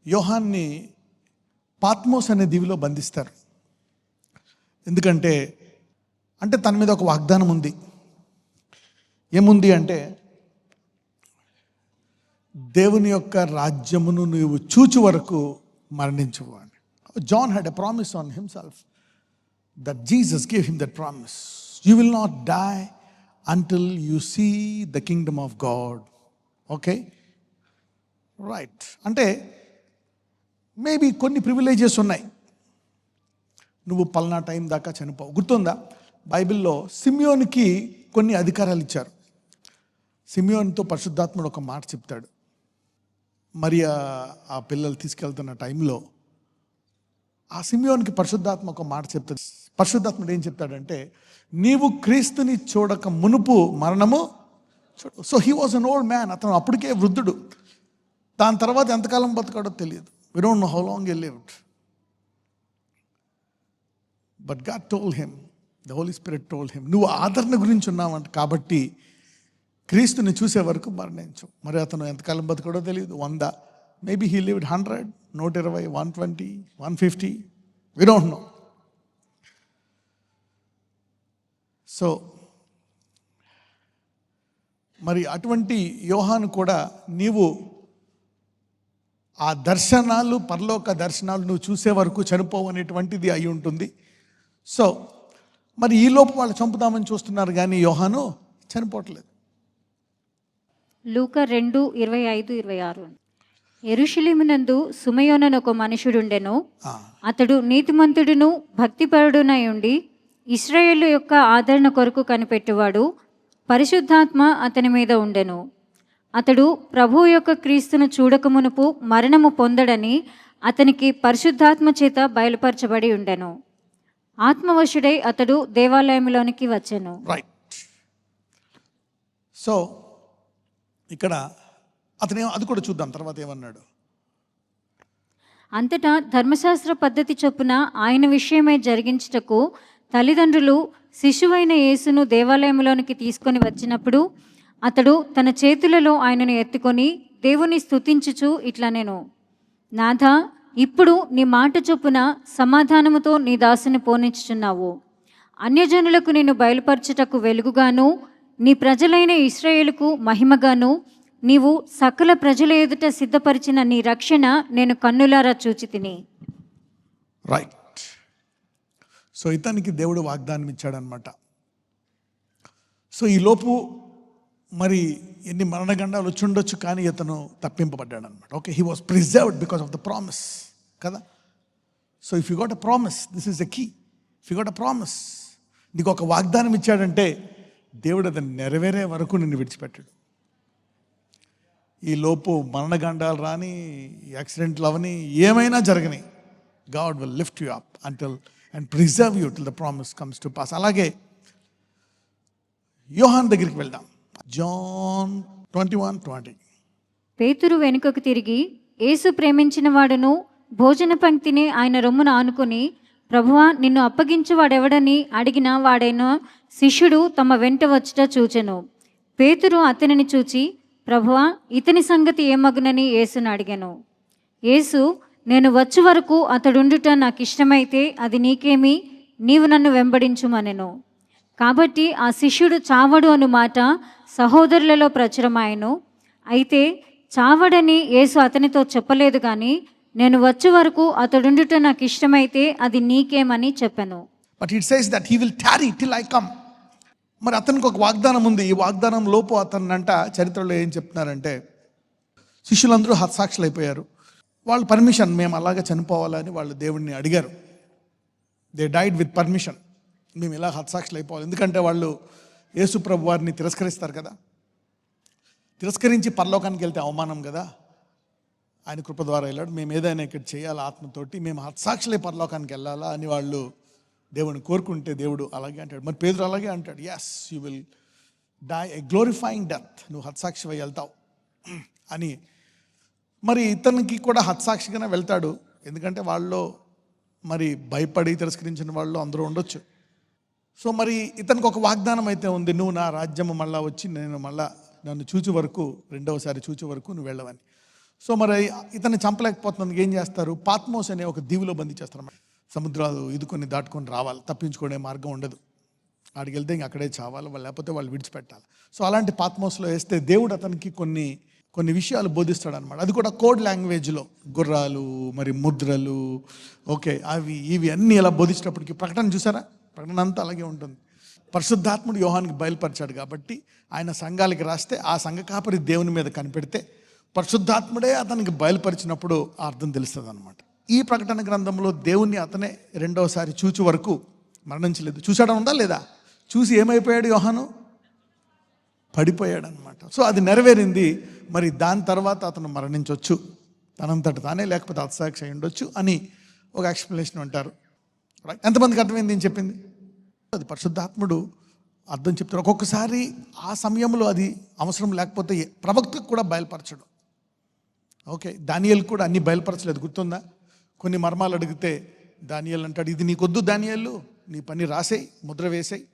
యోహాన్ని పాత్మోస్ అనే దీవిలో బంధిస్తారు. ఎందుకంటే తన మీద ఒక వాగ్దానం ఉంది. ఏముంది అంటే, దేవుని యొక్క రాజ్యమును నీవు చూచు వరకు మరణించవు అని. John had a promise on himself that Jesus gave him that promise. You will not die until you see the kingdom of God. Okay, right. అంటే మేబీ కొన్ని ప్రివిలేజెస్ ఉన్నాయి. నువ్వు పలానా టైం దాకా చనిపోవు. గుర్తుందా, బైబిల్లో సిమియోన్కి కొన్ని అధికారాలు ఇచ్చారు. సిమియోన్తో పరిశుద్ధాత్ముడు ఒక మాట చెప్తాడు. మరియా ఆ పిల్లలు తీసుకెళ్తున్న టైంలో ఆ సిమియోన్కి పరిశుద్ధాత్మ ఒక మాట చెప్తాడు. పరిశుద్ధాత్ముడు ఏం చెప్తాడంటే, నీవు క్రీస్తుని చూడక మునుపు మరణము చూడు. So he was an old man. అతను అప్పటికే వృద్ధుడు. దాని తర్వాత ఎంతకాలం బతకాడో తెలియదు. We don't know how long he lived. But God told him, the Holy Spirit told him, నువ్వు ఆదరణ గురించి ఉన్నావంట, కాబట్టి క్రీస్తుని చూసే వరకు మరణించు. మరి అతను ఎంతకాలం బతకడో తెలియదు. 100, maybe he lived 100, 120, 120, 150, we don't know. So మరి అటువంటి యోహాను కూడా నీవు ఆ దర్శనాలు, పరలోక దర్శనాలు నువ్వు చూసే వరకు చనిపోవు అనేటువంటిది అయి ఉంటుంది. సో మరి ఈలోపు వాళ్ళు చంపుదామని చూస్తున్నారు, కానీ యోహాను చనిపోవట్లేదు. లూకా 2:25-26. యెరూషలేమునందు సుమయోనను ఒక మనుషుడుండెను. అతడు నీతిమంతుడును భక్తిపరుడునై ఉండి ఇశ్రాయేలు యొక్క ఆదరణ కొరకు కనిపెట్టువాడు. పరిశుద్ధాత్మ అతని మీద ఉండెను. అతడు ప్రభువు యొక్క క్రీస్తును చూడకమునుపు మరణము పొందడని అతనికి పరిశుద్ధాత్మ చేత బయలుపరచబడి ఉండెను. ఆత్మవశుడై అతడు దేవాలయంలోనికి వచ్చెను. రైట్. సో ఇక్కడ అతను అది కూడా చూద్దాం తర్వాత ఏమన్నాడు. అంతటా ధర్మశాస్త్ర పద్ధతి చొప్పున ఆయన విషయమై జరిగించుటకు తల్లిదండ్రులు శిశువైన యేసును దేవాలయంలోనికి తీసుకొని వచ్చినప్పుడు అతడు తన చేతులలో ఆయనను ఎత్తుకొని దేవుని స్తుతించుచు ఇట్లనెను, నాథా, ఇప్పుడు నీ మాట చొప్పున సమాధానముతో నీ దాసుని పోనిచ్చుచున్నావు. అన్యజనులకు నేను బయలుపరచుటకు వెలుగుగాను, నీ ప్రజలైన ఇశ్రాయేలుకు మహిమగాను నీవు సకల ప్రజల ఎదుట సిద్ధపరిచిన నీ రక్షణ నేను కన్నులారా చూచి తిని. రైట్. సో ఇతనికి దేవుడు వాగ్దానం ఇచ్చాడనమాట. సో ఈ లోపు మరి ఎన్ని మరణగండాలు వచ్చి ఉండొచ్చు, కానీ ఇతను తప్పింపబడ్డాడు అనమాట. Okay, he was preserved because of the promise కదా. So if you got a promise, this is the key. If you got a promise, నీకు ఒక వాగ్దానం ఇచ్చాడంటే దేవుడు అది నెరవేరే వరకు నిన్ను విడిచిపెట్టాడు. ఈ లోపు మరణగండాలు రాని, యాక్సిడెంట్లు అవని, ఏమైనా జరగని, God will lift you up until and preserve you till the promise comes to pass. అలాగే యోహాన్ దగ్గరికి వెళ్దాం. జాన్ 21:20. పేతురు వెనుకకు తిరిగి యేసు ప్రేమించిన వాడును భోజన పంక్తిని ఆయన రొమ్మున ఆనుకొని, ప్రభువా, నిన్ను అప్పగించువాడెవడని అడిగిన వాడైన శిష్యుడు తమ వెంట వచ్చుట చూచెను. పేతురు అతనిని చూచి, ప్రభువా, ఇతని సంగతి ఏమగునని యేసును అడిగాను. యేసు, నేను వచ్చు వరకు అతడుండుట నాకు ఇష్టమైతే అది నీకేమి, నీవు నన్ను వెంబడించుమనెను. కాబట్టి ఆ శిష్యుడు చావడు అను మాట సహోదరులలో ప్రచురమాయను. అయితే చావడని యేసు అతనితో చెప్పలేదు, కానీ నేను వచ్చు వరకు అతడుండుట నాకు ఇష్టమైతే అది నీకేమని చెప్పాను. But it says that he will tarry till I come. మరి అతనికి ఒక వాగ్దానం ఉంది. ఈ వాగ్దానం లోపు అతనంట చరిత్రలో ఏం చెప్తున్నారంటే, శిష్యులందరూ హతసాక్షులు అయిపోయారు. వాళ్ళు పర్మిషన్, మేము అలాగే చనిపోవాలని వాళ్ళు దేవుడిని అడిగారు. They died with permission. మేము ఇలా హతసాక్షులు అయిపోవాలి. ఎందుకంటే వాళ్ళు యేసు ప్రభు వారిని తిరస్కరిస్తారు కదా. తిరస్కరించి పరలోకానికి వెళ్తే అవమానం కదా. ఆయన కృప ద్వారా వెళ్ళాడు. మేము ఏదైనా ఇక్కడ చేయాలి ఆత్మతోటి, మేము హతసాక్షులే పరలోకానికి వెళ్ళాలా అని వాళ్ళు దేవుని కోరుకుంటే దేవుడు అలాగే అంటాడు. మరి పేతురు అలాగే అంటాడు, yes, you will die a glorifying death. నువ్వు హతసాక్షి వెళ్తావు అని. మరి ఇతనికి కూడా హతసాక్షిగానే వెళ్తాడు. ఎందుకంటే వాళ్ళు మరి భయపడి తిరస్కరించిన వాళ్ళు అందరూ ఉండొచ్చు. సో మరి ఇతనికి ఒక వాగ్దానం అయితే ఉంది, నువ్వు నా రాజ్యము మళ్ళా వచ్చి నేను మళ్ళా నన్ను చూచే వరకు, రెండవసారి చూచే వరకు నువ్వు వెళ్ళవని. సో మరి ఇతన్ని చంపలేకపోతున్నందుకు ఏం చేస్తారు? పాత్మోస్ అనే ఒక దీవిలో బంధించేస్తారు అన్నమాట. సముద్రాలు ఇదుకొని దాటుకొని రావాలి, తప్పించుకునే మార్గం ఉండదు. ఆడికి వెళ్తే ఇంక అక్కడే చావాలి, వాళ్ళు లేకపోతే వాళ్ళు విడిచిపెట్టాలి. సో అలాంటి పాత్మోస్లో వేస్తే దేవుడు అతనికి కొన్ని విషయాలు బోధిస్తాడు అనమాట. అది కూడా కోడ్ లాంగ్వేజ్లో, గుర్రాలు, మరి ముద్రలు, ఓకే, అవి ఇవి అన్నీ ఇలా బోధించినప్పటికీ ప్రకటన చూసారా, ప్రకటన అంతా అలాగే ఉంటుంది. పరిశుద్ధాత్ముడు యోహానికి బయలుపరిచాడు కాబట్టి ఆయన సంఘాలకి రాస్తే ఆ సంఘ కాపరి దేవుని మీద కనిపెడితే పరిశుద్ధాత్ముడే అతనికి బయలుపరిచినప్పుడు ఆ అర్థం తెలుస్తుంది అనమాట. ఈ ప్రకటన గ్రంథంలో దేవుణ్ణి అతనే రెండోసారి చూచి వరకు మరణించలేదు. చూసాడా ఉందా లేదా? చూసి ఏమైపోయాడు యోహాను? పడిపోయాడు అనమాట. సో అది నెరవేరింది. మరి దాని తర్వాత అతను మరణించవచ్చు తనంతట తానే, లేకపోతే హతసాక్షి అయి ఉండొచ్చు అని ఒక ఎక్స్ప్లెనేషన్ అంటారు. ఎంతమందికి అర్థమైంది నేను చెప్పింది? అది పరిశుద్ధాత్ముడు అర్థం చెప్తారు. ఒక్కొక్కసారి ఆ సమయంలో అది అవసరం లేకపోతే ప్రవక్తకు కూడా బయలుపరచడు. ఓకే, దానియేలు కూడా అన్ని బయలుపరచలేదు, గుర్తుందా? కొన్ని మర్మాలు అడిగితే దానియేలు అంటాడు, ఇది నీకొద్దు దానియేలు, నీ పని రాసేయి, ముద్ర వేసేయి.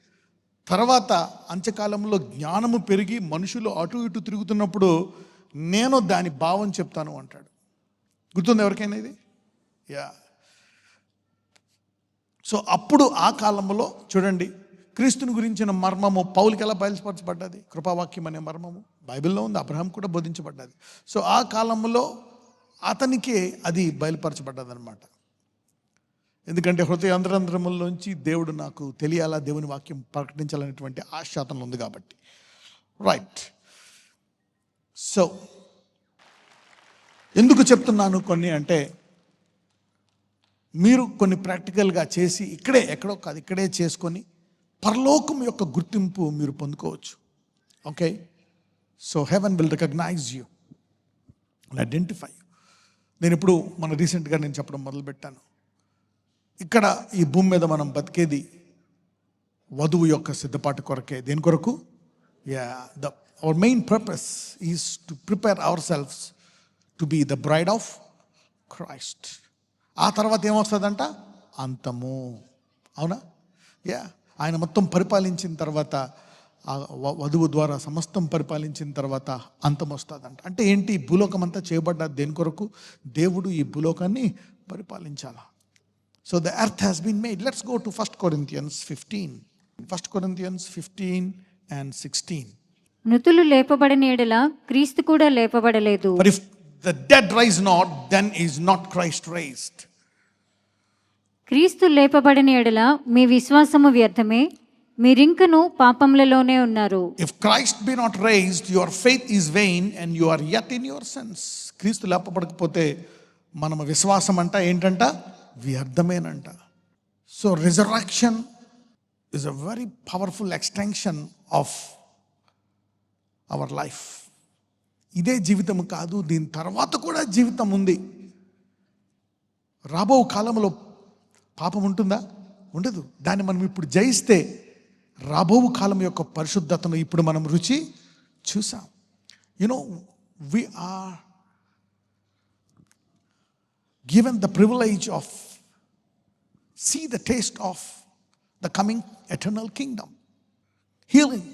తర్వాత అంత్యకాలంలో జ్ఞానము పెరిగి మనుషులు అటు ఇటు తిరుగుతున్నప్పుడు నేను దాని భావం చెప్తాను అంటాడు. గుర్తుంది ఎవరికైనా ఇది? యా. సో అప్పుడు ఆ కాలంలో చూడండి, క్రీస్తుని గురించిన మర్మము పౌలుకి ఎలా బయలుపరచబడ్డది? కృపావాక్యం అనే మర్మము బైబిల్లో ఉంది, అబ్రహాం కూడా బోధించబడ్డది. సో ఆ కాలంలో అతనికే అది బయలుపరచబడ్డది అనమాట. ఎందుకంటే హృదయ అంతరంధ్రముల్లోంచి దేవుడు నాకు తెలియాలా, దేవుని వాక్యం ప్రకటించాలనేటువంటి ఆశ అతనిలో ఉంది కాబట్టి. రైట్. సో ఎందుకు చెప్తున్నాను కొన్ని అంటే, మీరు కొన్ని ప్రాక్టికల్గా చేసి ఇక్కడే ఎక్కడో కాదు, ఇక్కడే చేసుకొని పరలోకం యొక్క గుర్తింపు మీరు పొందుకోవచ్చు. Okay, so heaven will recognize you and identify you. నేను ఇప్పుడు రీసెంట్గా నేను చెప్పడం మొదలుపెట్టాను, ఇక్కడ ఈ భూమి మీద మనం బతికేది వధువు యొక్క సిద్ధపాటు కొరకే. దేని కొరకు? Our main purpose is to prepare our selfs to be the bride of Christ. ఆ తర్వాత ఏమొస్తుందంట? అంతము. అవునా? ఆయన మొత్తం పరిపాలించిన తర్వాత, ఆ వధువు ద్వారా సమస్తం పరిపాలించిన తర్వాత అంతం వస్తుందంట. అంటే ఏంటి? భూలోకం అంతా చేయబడ్డది దేని కొరకు? దేవుడు ఈ భూలోకాన్ని పరిపాలించాలా. So the earth has been made. Let's go to 1 Corinthians 15. 1 Corinthians 15 and 16. మృతులు లేపబడిన ఎడల క్రీస్తు కూడా లేపబడలేదు. But if the dead rise not, then is not Christ raised. క్రీస్తు లేపబడిన ఎడల మీ విశ్వాసము వ్యర్థమే, మీరింకను పాపములలోనే ఉన్నారు. If Christ be not raised, your faith is vain and you are yet in your sins. క్రీస్తు లేపబడకపోతే మన విశ్వాసం అంట ఏంటంట? వ్యర్థమేనంట. So resurrection is a very powerful extension of our life. ఇదే జీవితం కాదు, దీని తర్వాత కూడా జీవితం ఉంది. రాబో కాలంలో పాపం ఉంటుందా? ఉండదు. దాన్ని మనం ఇప్పుడు జయిస్తే రాబో కాలం యొక్క పరిశుద్ధతను ఇప్పుడు మనం రుచి చూసాం. We are given the privilege of see the taste of the coming eternal kingdom. Healing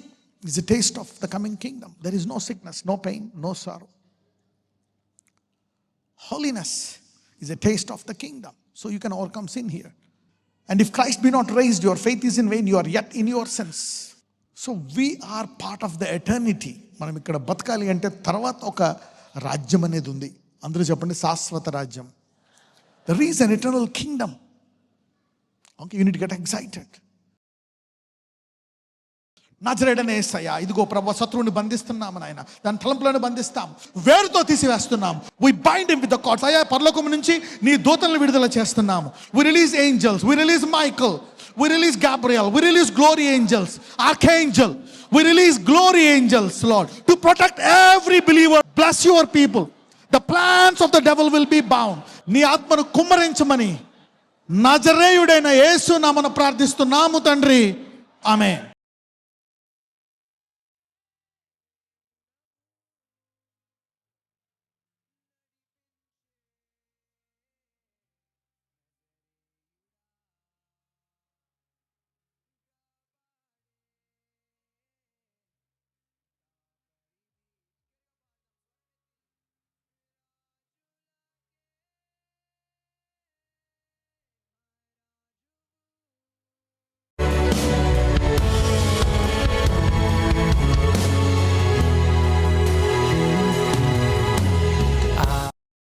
is a taste of the coming kingdom. There is no sickness, no pain, no sorrow. Holiness is a taste of the kingdom. So you can overcome sin here. And if Christ be not raised, your faith is in vain, you are yet in your sins. So we are part of the eternity. మనం ఇక్కడ బతకాలి అంటే తర్వాత ఒక రాజ్యం అనేది ఉంది. అందరూ చెప్పండి, శాశ్వత రాజ్యం. There is an eternal kingdom. Okay, you need to get excited. నజరేయుడైన యేసయ్యా, ఇదిగో ప్రభువా, శత్రువుని బంధిస్తున్నాము నాయన, దాని తలంపులను బంధిస్తాం, వేరుతో తీసివేస్తున్నాం. we bind him with the cords. అయ్యా, పరలోకం నుంచి నీ దూతలను విడుదల చేస్తున్నాము. we release angels, we release Michael, we release Gabriel, we release glory angels, archangel, we release glory angels, Lord, to protect every believer. Bless your people. The plans of the devil will be bound. నీ ఆత్మను కుమ్మరించమని నజరేయుడైన యేసు నామమున ప్రార్థిస్తున్నాము తండ్రి. ఆమేన్.